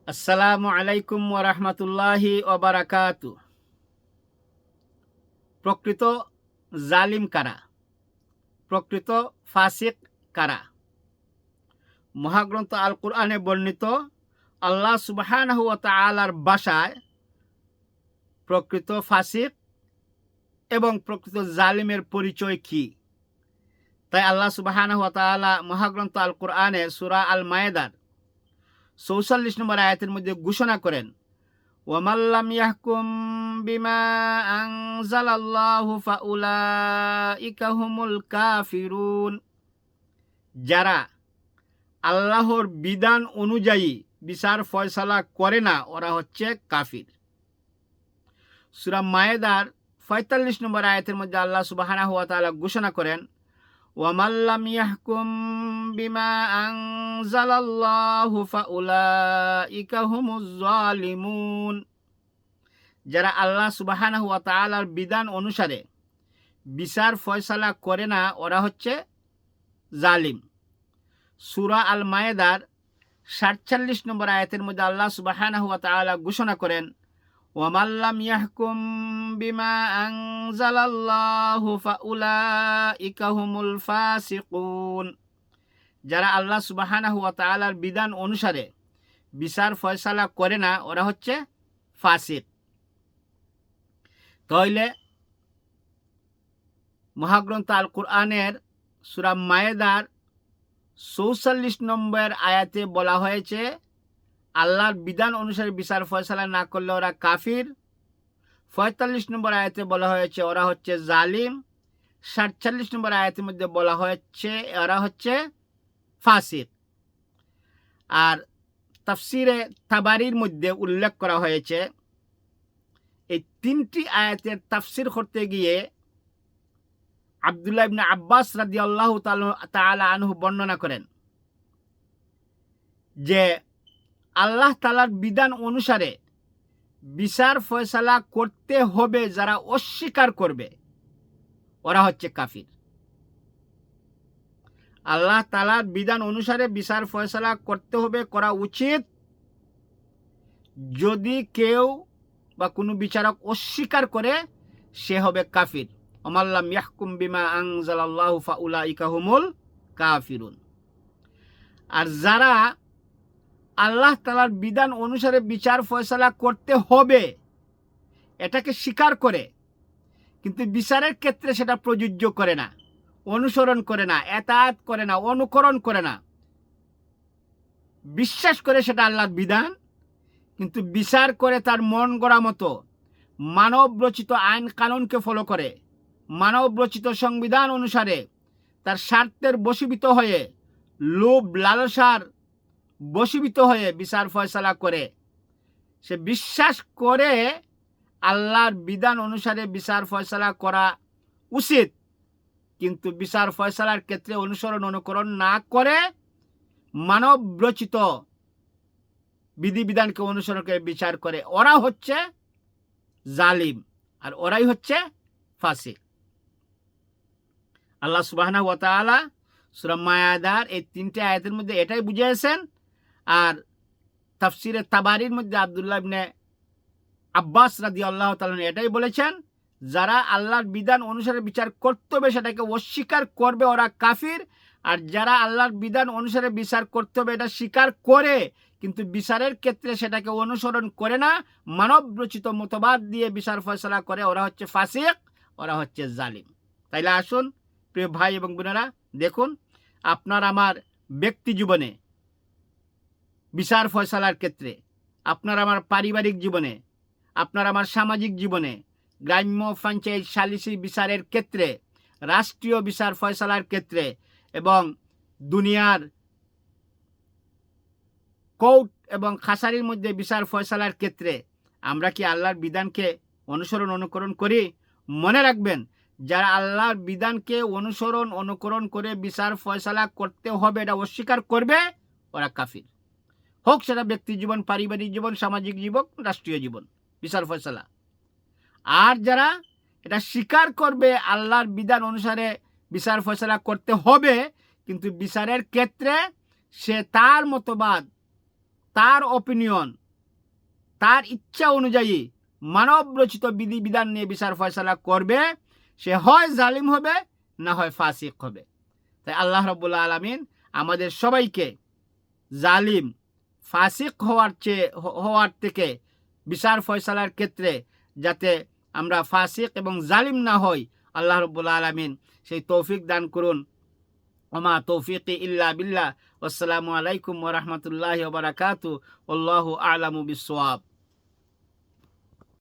আসসালামু আলাইকুম ওয়া রাহমাতুল্লাহি ওয়া বারাকাতু। প্রকৃত জালিম কারা? প্রকৃত ফাসিক কারা? মহাগ্রন্থ আল কুরআনে বর্ণিত আল্লাহ সুবহানাহু ওয়া তাআলার ভাষায় প্রকৃত ফাসিক এবং প্রকৃত জালিমের পরিচয় কি? তাই আল্লাহ সুবহানাহু ওয়া তাআলা মহাগ্রন্থ আল কুরআনে সূরা আল মায়েদার ৪৪ নম্বর আয়াতের মধ্যে ঘোষণা করেন, ওয়ামান লাম ইয়াহকুম বিমা আনজালাল্লাহু ফাউলাইকা হুমুল কাফিরুন। যারা আল্লাহর বিধান অনুযায়ী বিচার ফয়সালা করে না, ওরা হচ্ছে কাফির। সূরা মায়েদার ৪৫ নম্বর আয়াতের মধ্যে আল্লাহ সুবহানাহু ওয়া তাআলা ঘোষণা করেন, ওয়ামান লাম ইয়াহকুম বিমা আনজালাল্লাহু ফাউলাইকা হুমুজ জালিমুন। যারা আল্লাহ সুবহানাহু ওয়া তাআলার বিধান অনুসারে বিচার ফয়সালা করে না, ওরা হচ্ছে জালিম। সূরা আল মায়েদার ৪৭ নম্বর আয়াতের মধ্যে আল্লাহ সুবহানাহু ওয়া তাআলা ঘোষণা করেন, ওয়ামান লাম ইয়াহকুম বিমা আনজালাল্লাহু ফাউলাইকা হুমুল ফাসিকুন। যারা আল্লাহ সুবহানাহু ওয়া তাআলার বিধান অনুসারে বিচার ফয়সালা করে না, ওরা হচ্ছে ফাসিক। তাহলে মহাগ্রন্থ আল কুরআনের সূরা মায়েদার ৪৪ নম্বর আয়াতে বলা হয়েছে আল্লাহর বিধান অনুসারে বিচার ফয়সালা না করলে ওরা কাফির। ৪৫ নম্বর আয়াতে বলা হয়েছে ওরা হচ্ছে জালিম। ৪৭ নম্বর আয়াতের মধ্যে বলা হয়েছে ওরা হচ্ছে ফাসিক। আর তাফসিরে তাবারির মধ্যে উল্লেখ করা হয়েছে, এই তিনটি আয়াতের তাফসির করতে গিয়ে আব্দুল্লাহ ইবনে আব্বাস রাদিয়াল্লাহু তাআলা আনহু বর্ণনা করেন যে আল্লাহ তাআলার বিধান অনুসারে বিচার ফয়সালা করতে হবে, যারা অস্বীকার করবে ওরা হচ্ছে কাফির। আল্লাহ তাআলার বিধান অনুসারে বিচার ফয়সালা করতে হবে, করা উচিত। যদি কেউ বা কোনো বিচারক অস্বীকার করে, সে হবে কাফির। ওয়ামান লাম ইয়াহকুম বিমা আনজালাল্লাহু ফাউলাইকা হুমুল কাফিরুন। আর যারা আল্লাহ তাআলার বিধান অনুসারে বিচার ফয়সালা করতে হবে এটাকে স্বীকার করে, কিন্তু বিচারের ক্ষেত্রে সেটা প্রযোজ্য করে না, অনুসরণ করে না, এতাআত করে না, অনুকরণ করে না, বিশ্বাস করে সেটা আল্লাহর বিধান, কিন্তু বিচার করে তার মন গড়া মতো মানব রচিত আইন কানুনকে ফলো করে, মানব রচিত সংবিধান অনুসারে তার স্বার্থের বশীভূত হয়ে, লোভ লালসার বশীভূত হয়ে বিচার ফয়সালা করে। সে বিশ্বাস করে আল্লাহর বিধান অনুসারে বিচার ফয়সালা করা উচিত, কিন্তু বিচার ফয়সালার ক্ষেত্রে অনুসরণ অনুকরণ না করে মানব রচিত বিধিবিধানকে অনুসরণ করে বিচার করে, ওরা হচ্ছে জালিম, আর ওরাই হচ্ছে ফাসিক। আল্লাহ সুবহানাহু ওয়া তাআলা সূরা মায়েদার এই তিনটে আয়াতের মধ্যে এটাই বুঝিয়েছেন। আর তাফসিরে তাবারির মধ্যে আব্দুল্লাহ ইবনে আব্বাস রাদিয়াল্লাহু তাআলা এটাই বলেছেন, যারা আল্লাহর বিধান অনুসারে বিচার করতে হবে সেটাকে অস্বীকার করবে, ওরা কাফির। আর যারা আল্লাহর বিধান অনুসারে বিচার করতে হবে এটা স্বীকার করে, কিন্তু বিচারের ক্ষেত্রে সেটাকে অনুসরণ করে না, মানব রচিত মতবাদ দিয়ে বিচার ফয়সালা করে, ওরা হচ্ছে ফাসিক, ওরা হচ্ছে জালিম। তাইলে আসুন প্রিয় ভাই এবং বোনেরা, দেখুন আপনার আমার ব্যক্তি জীবনে বিচার ফয়সালার ক্ষেত্রে, আপনার আমার পারিবারিক জীবনে, আপনার আমার সামাজিক জীবনে, গ্রাম্য পঞ্চায়েত সালিসি বিচারের ক্ষেত্রে, রাষ্ট্রীয় বিচার ফয়সালার ক্ষেত্রে এবং দুনিয়ার কোর্ট এবং খাসারির মধ্যে বিচার ফয়সালার ক্ষেত্রে আমরা কি আল্লাহর বিধানকে অনুসরণ অনুকরণ করি? মনে রাখবেন, যারা আল্লাহর বিধানকে অনুসরণ অনুকরণ করে বিচার ফয়সালা করতে হবে এটা অস্বীকার করবে, ওরা কাফির। হোক সেটা ব্যক্তি জীবন, পারিবারিক জীবন, সামাজিক জীবন, রাষ্ট্রীয় জীবন, বিচার ফয়সালা। আর যারা এটা স্বীকার করবে আল্লাহর বিধান অনুসারে বিচার ফয়সালা করতে হবে, কিন্তু বিচারের ক্ষেত্রে সে তার মতবাদ তার অপিনিয়ন, তার ইচ্ছা অনুযায়ী মানব রচিত বিধিবিধান নিয়ে বিচার ফয়সালা করবে, সে হয় জালিম হবে না হয় ফাসিক হবে। তাই আল্লাহ রাব্বুল আলামিন আমাদের সবাইকে জালিম ফাসিক হওয়ার থেকে বিচার ফয়সালার ক্ষেত্রে যাতে আমরা ফাসিক এবং জালিম না হই, আল্লাহ রাব্বুল আলামিন সেই তৌফিক দান করুন। ওমা তৌফিকি ইল্লা বিল্লাহ। আসসালামু আলাইকুম ওয়া রাহমাতুল্লাহি ওয়া বারাকাতুহু। আল্লাহু আ'লামু বিস-সাওয়াব।